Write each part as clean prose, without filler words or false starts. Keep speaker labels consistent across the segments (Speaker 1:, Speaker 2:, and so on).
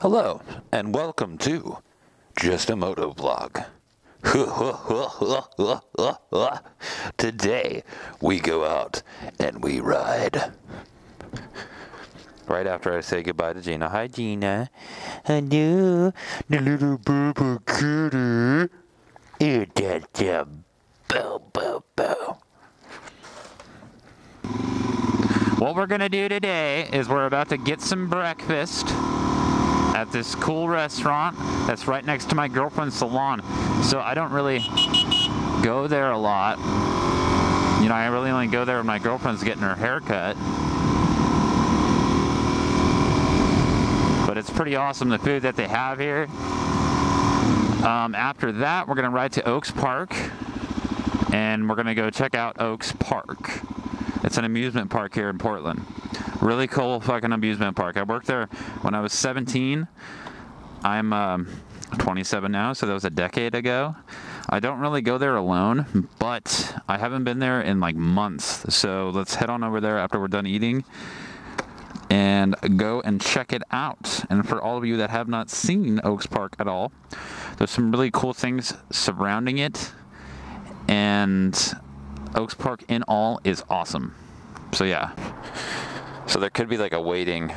Speaker 1: Hello, and welcome to Just a MotoVlog. Today, we go out and we ride. Right after I say goodbye to Gina. Hi, Gina. Hello, the little purple kitty. Bow. What we're gonna do today is we're about to get some breakfast at this cool restaurant that's right next to my girlfriend's salon. So I don't really go there a lot. You know, I really only go there when my girlfriend's getting her hair cut. But it's pretty awesome, the food that they have here. After that, we're gonna ride to Oaks Park and we're gonna go check out Oaks Park. It's an amusement park here in Portland. Really cool fucking amusement park. I worked there when I was 17. I'm 27 now, so that was a decade ago. I don't really go there alone, but I haven't been there in like months. So let's head on over there after we're done eating and go and check it out. And for all of you that have not seen Oaks Park at all, there's some really cool things surrounding it. And Oaks Park in all is awesome. So yeah. So there could be like a waiting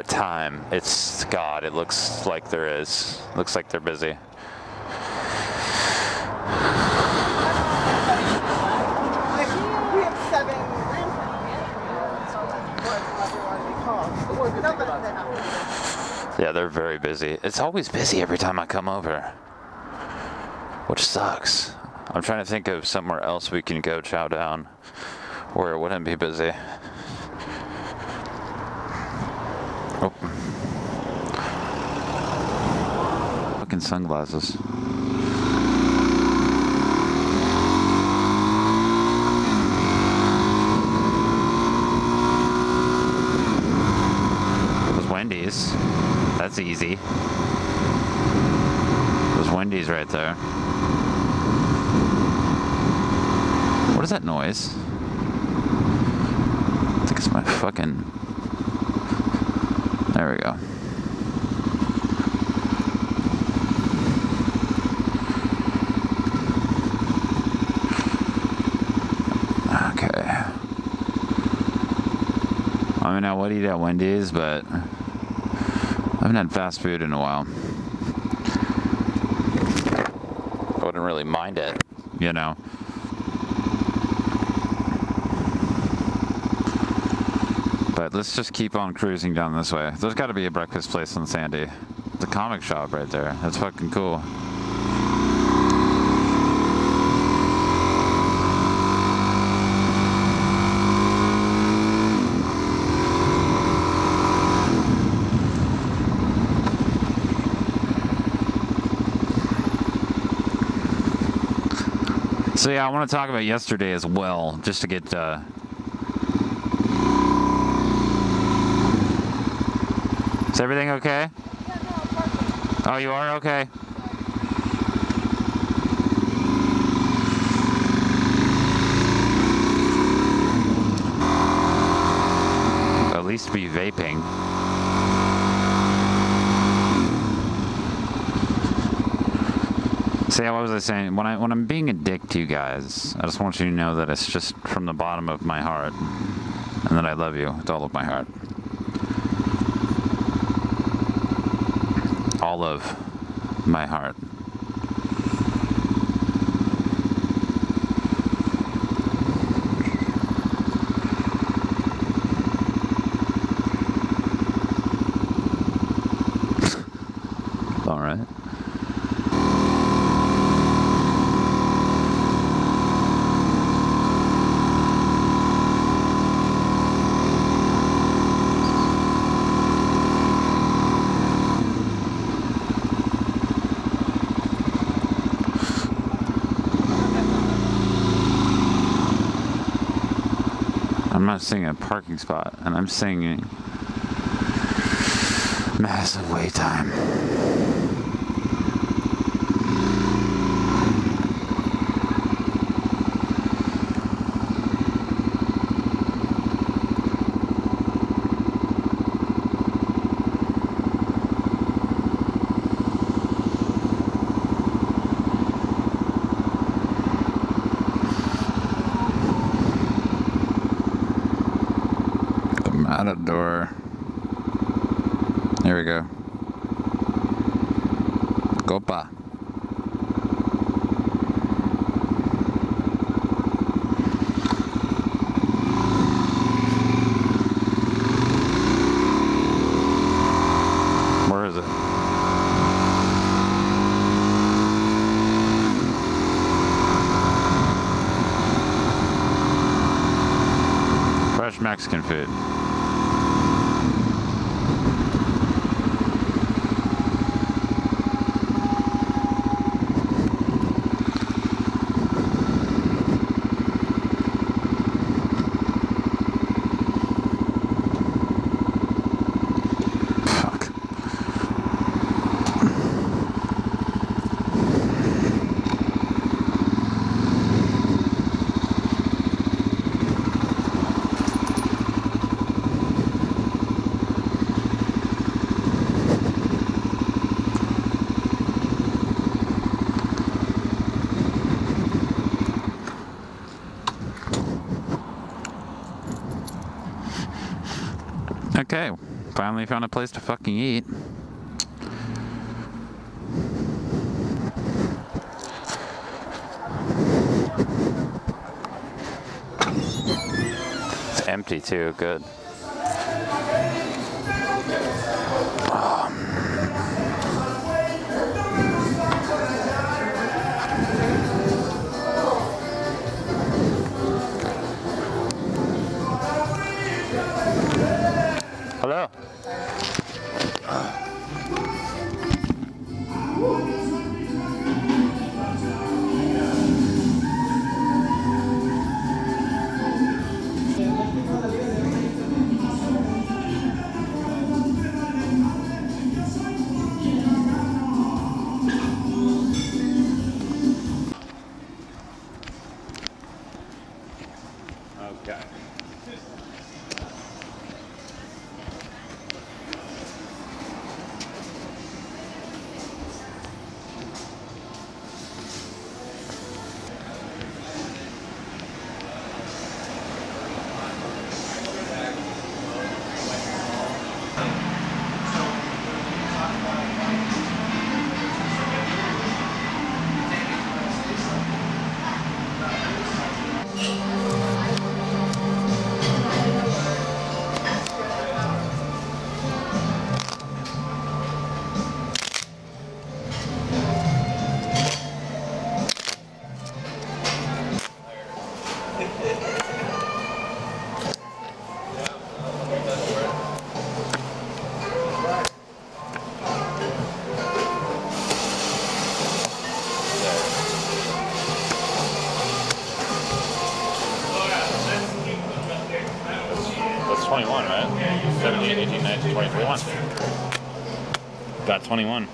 Speaker 1: time. It's God. It looks like there is. Looks like they're busy. Yeah, they're very busy. It's always busy every time I come over, which sucks. I'm trying to think of somewhere else we can go chow down where it wouldn't be busy. Oh. Fucking sunglasses. Those Wendy's. That's easy. Those Wendy's right there. What is that noise? I think it's my fucking... There we go. Okay. I mean, I would eat at Wendy's, but I haven't had fast food in a while. I wouldn't really mind it, you know. But let's just keep on cruising down this way. There's got to be a breakfast place in Sandy. The comic shop right there. That's fucking cool. So yeah, I want to talk about yesterday as well, just to get... Is everything okay?
Speaker 2: Yeah, no, I'm parking.
Speaker 1: Oh, you are? Okay. At least be vaping. See, what was I saying? When I'm being a dick to you guys, I just want you to know that it's just from the bottom of my heart. And that I love you with all of my heart. All of my heart. All right. I'm not seeing a parking spot, and I'm seeing massive wait time. Here we go. Copa. Where is it? Fresh Mexican food. Okay, finally found a place to fucking eat. It's empty too, good. Hello. Okay. That's 21, right? 17, 18, 19, 20, 21. Got 21.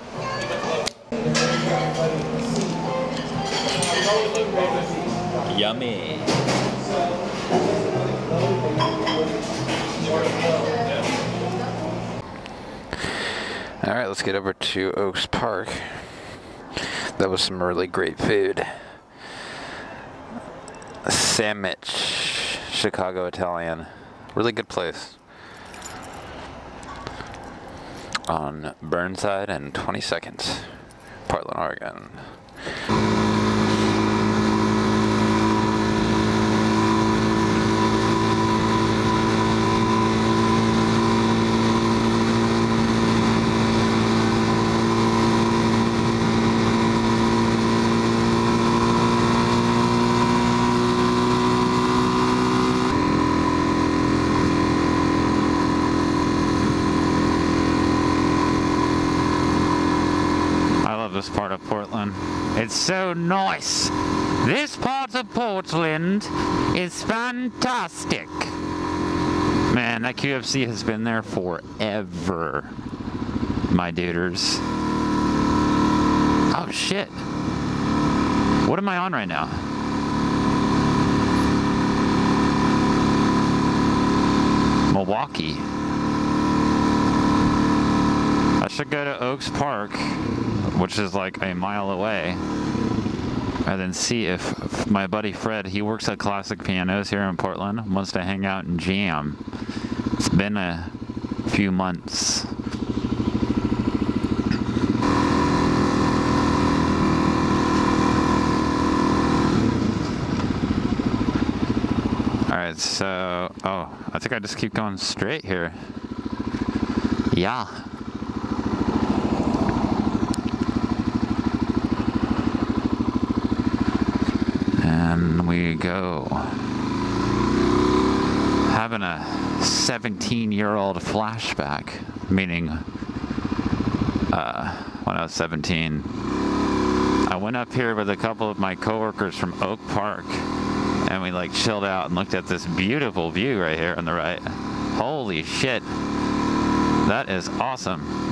Speaker 1: Yummy. All right, let's get over to Oaks Park. That was some really great food. Sandwich, Chicago Italian. Really good place. On Burnside and 22nd, Portland, Oregon. This part of Portland. It's so nice. This part of Portland is fantastic. Man, that QFC has been there forever. My duders. Oh shit. What am I on right now? Milwaukee. I should go to Oaks Park, which is like a mile away, and then see if my buddy Fred, he works at Classic Pianos here in Portland, wants to hang out and jam. It's been a few months. Alright, so, oh, I think I just keep going straight here. Yeah. And we go. Having a 17-year-old flashback, meaning when I was 17. I went up here with a couple of my coworkers from Oak Park, and we like chilled out and looked at this beautiful view right here on the right. Holy shit. That is awesome.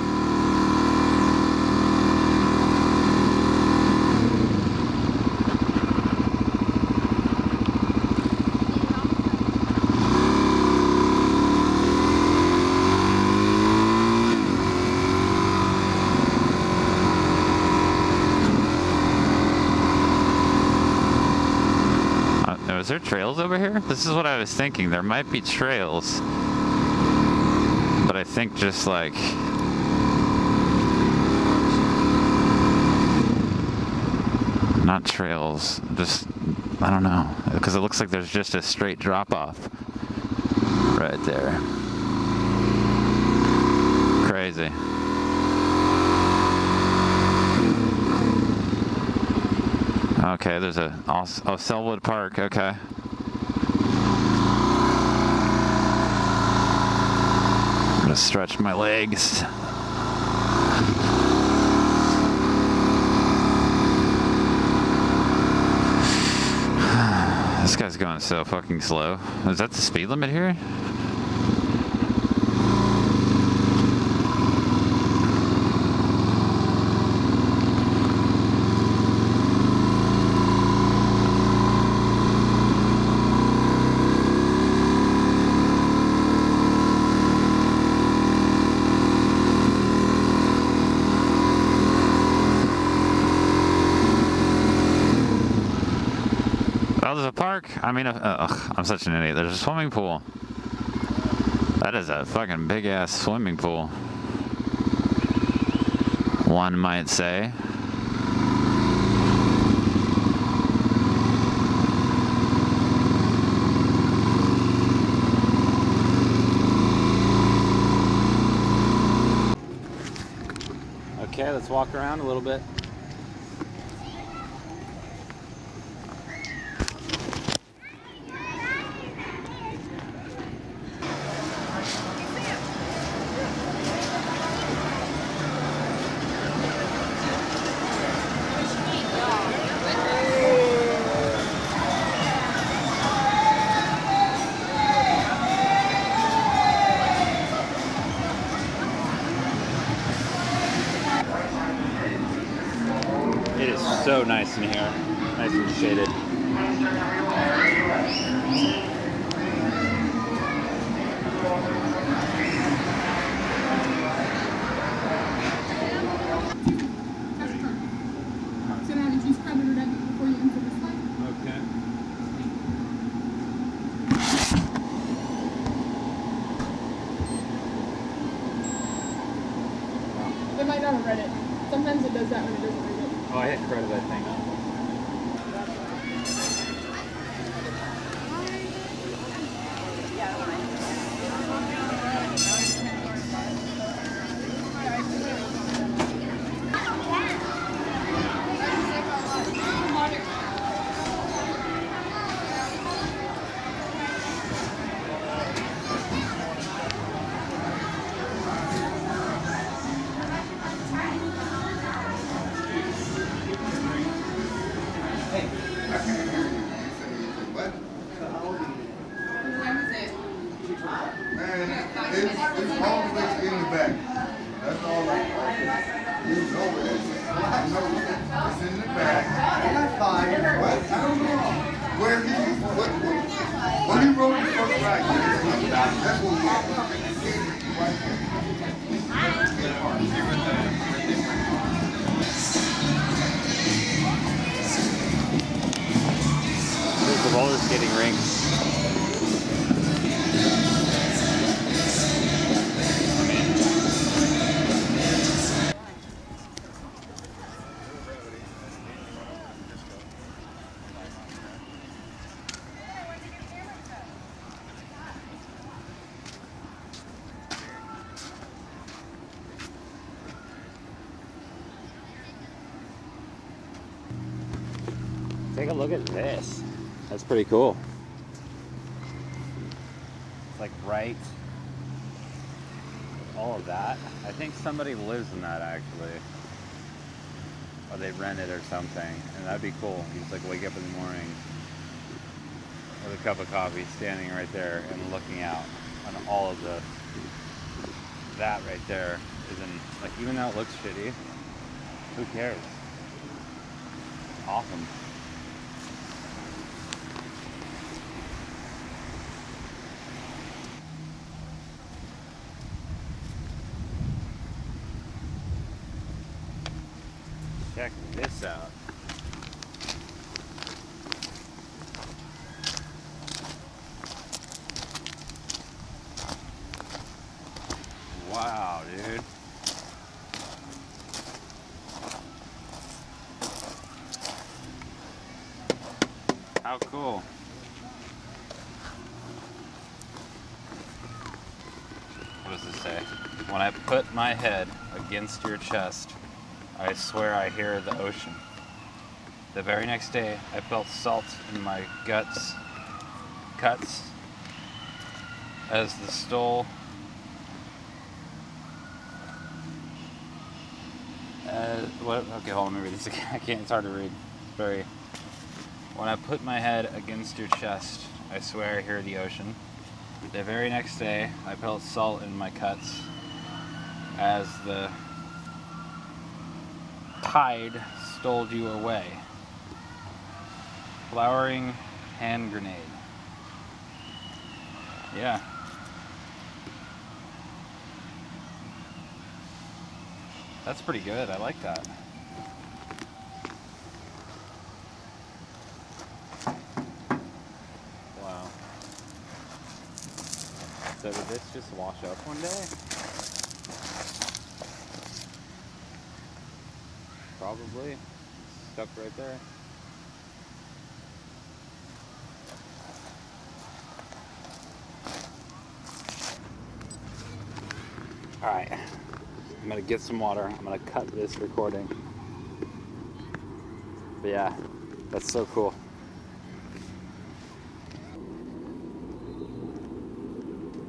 Speaker 1: Is there trails over here? This is what I was thinking. There might be trails, but I think just like not trails, just I don't know, because it looks like there's just a straight drop off right there. Crazy. Okay, there's a Selwood Park. Okay. I'm gonna stretch my legs. This guy's going so fucking slow. Is that the speed limit here? Oh, there's a park. I mean, I'm such an idiot. There's a swimming pool. That is a fucking big ass swimming pool, one might say. Okay, let's walk around a little bit. It is so nice in here, nice and shaded. Okay.
Speaker 2: They might not have read it. Sometimes it does that when it doesn't read it.
Speaker 1: Oh, I hit credit, I think.
Speaker 3: It's always in the back. That's all I you know it is. It's in the back. That's fine. What? I don't know. Where he when he wrote the first ride, that's what
Speaker 1: There's the roller skating rink. Take a look at this. That's pretty cool. It's like right. All of that. I think somebody lives in that actually. Or they rent it or something. And that'd be cool. You just like wake up in the morning with a cup of coffee standing right there and looking out on all of the. That right there isn't like, even though it looks shitty, who cares? Awesome. Check this out. Wow, dude. How cool. What does this say? When I put my head against your chest, I swear I hear the ocean. The very next day, I felt salt in my cuts, as the stole. What? Okay, hold on, let me read this again. I can't, it's hard to read. Sorry. When I put my head against your chest, I swear I hear the ocean. The very next day, I felt salt in my cuts as the tide stole you away. Flowering hand grenade. Yeah. That's pretty good. I like that. Wow. So did this just wash up one day? Probably. Stuck right there. Alright. I'm gonna get some water. I'm gonna cut this recording. But yeah, that's so cool.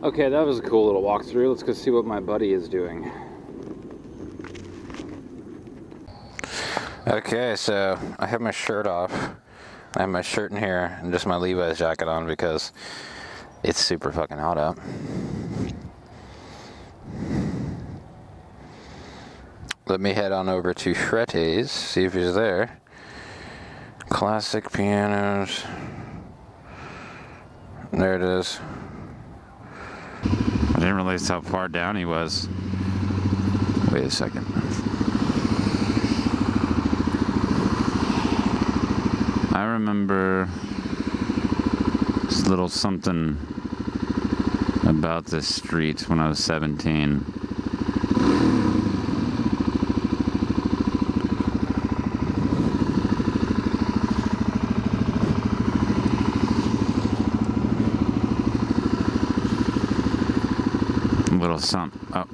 Speaker 1: Okay, that was a cool little walkthrough. Let's go see what my buddy is doing. Okay, so I have my shirt off. I have my shirt in here and just my Levi's jacket on because it's super fucking hot out. Let me head on over to Shrette's, see if he's there. Classic pianos. There it is. I didn't realize how far down he was. Wait a second. I remember this little something about this street when I was 17. Little something. Oh.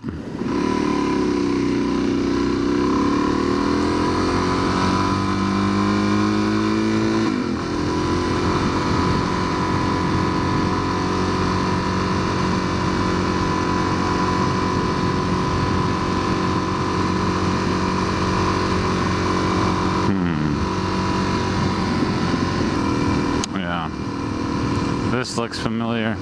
Speaker 1: Yeah. This looks familiar.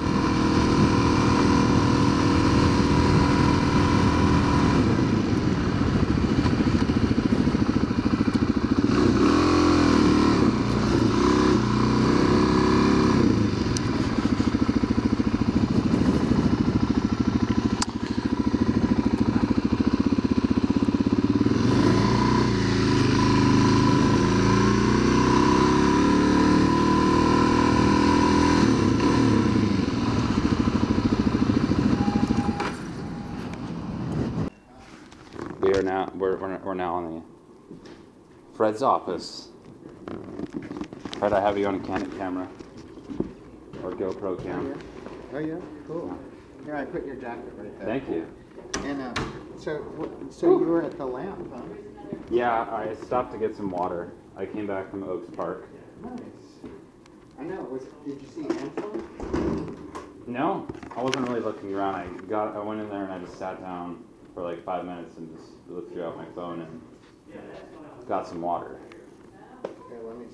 Speaker 1: We're now on the Fred's office. Fred, I have you on a Canon camera or GoPro camera.
Speaker 4: Oh yeah, cool. Here, I put your jacket right there.
Speaker 1: Thank you.
Speaker 4: And so you were at the lamp, huh?
Speaker 1: Yeah, I stopped to get some water. I came back from Oaks Park.
Speaker 4: Nice. I know. Did you see Angela?
Speaker 1: No, I wasn't really looking around. I went in there and I just sat down for like 5 minutes and just lifted out my phone and got some water.
Speaker 4: Okay, let me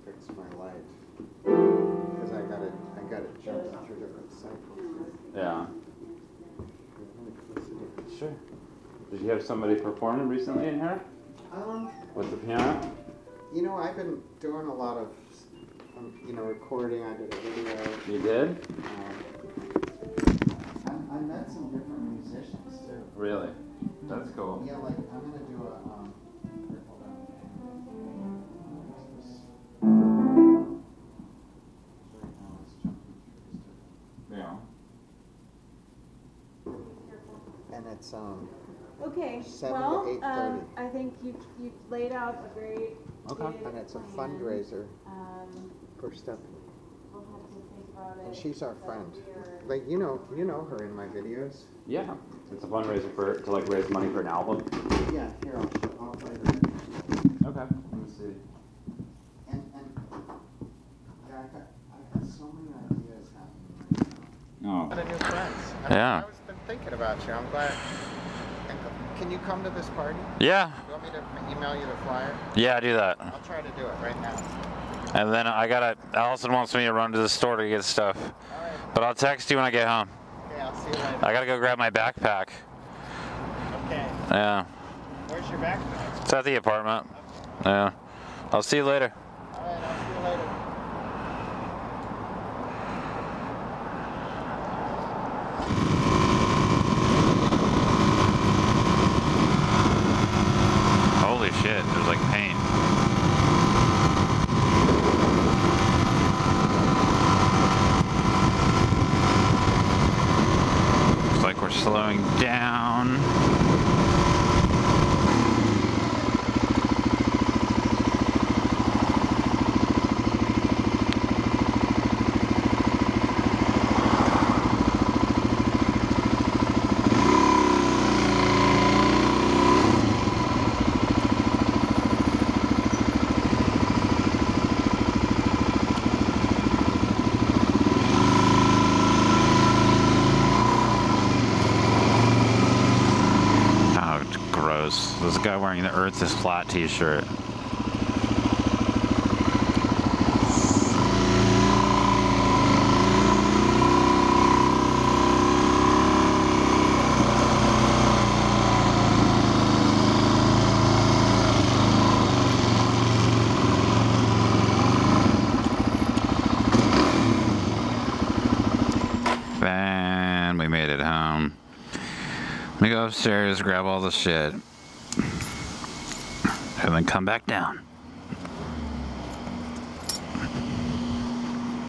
Speaker 4: fix my light. Because I gotta jump through different cycles.
Speaker 1: Yeah.
Speaker 4: Let's see.
Speaker 1: Sure. Did you have somebody performing recently in here? With the piano?
Speaker 4: You know, I've been doing a lot of, recording. I did a video.
Speaker 1: You did?
Speaker 4: I met some different musicians too.
Speaker 1: Really? That's cool.
Speaker 4: Yeah, like I'm gonna do a here, hold on. Right now it's jumping through
Speaker 1: Yeah.
Speaker 4: and it's
Speaker 5: Okay,
Speaker 4: 7
Speaker 5: well,
Speaker 4: to 8:30.
Speaker 5: I think you laid out a great
Speaker 1: Okay.
Speaker 4: and it's a
Speaker 5: plan.
Speaker 4: fundraiser for Stephanie.
Speaker 5: We'll have to think about it.
Speaker 4: And she's our
Speaker 5: but
Speaker 4: friend.
Speaker 5: we are-
Speaker 4: Like you know her in my videos.
Speaker 1: Yeah. It's a fundraiser to like raise money for an album.
Speaker 4: Yeah, here I'll play her.
Speaker 1: Okay. Let me see.
Speaker 4: And yeah, I've got so many ideas happening right now.
Speaker 1: Oh.
Speaker 4: A lot of new friends.
Speaker 1: Yeah.
Speaker 4: I was been thinking about you. I'm glad. Can you come to this party?
Speaker 1: Yeah.
Speaker 4: You want me to email you the flyer?
Speaker 1: Yeah, do that.
Speaker 4: I'll try to do it right now.
Speaker 1: And then Allison wants me to run to the store to get stuff.
Speaker 4: All right.
Speaker 1: But I'll text you when I get home.
Speaker 4: Okay, I'll see you later.
Speaker 1: I gotta go grab my backpack.
Speaker 4: Okay.
Speaker 1: Yeah.
Speaker 4: Where's your backpack?
Speaker 1: It's at the apartment. Yeah. I'll see you later.
Speaker 4: All right, I'll see you later.
Speaker 1: Holy shit, there's like paint. Looks like we're slowing down. This guy wearing the Earth is Flat t-shirt. And we made it home. Let me go upstairs, grab all the shit, and then come back down.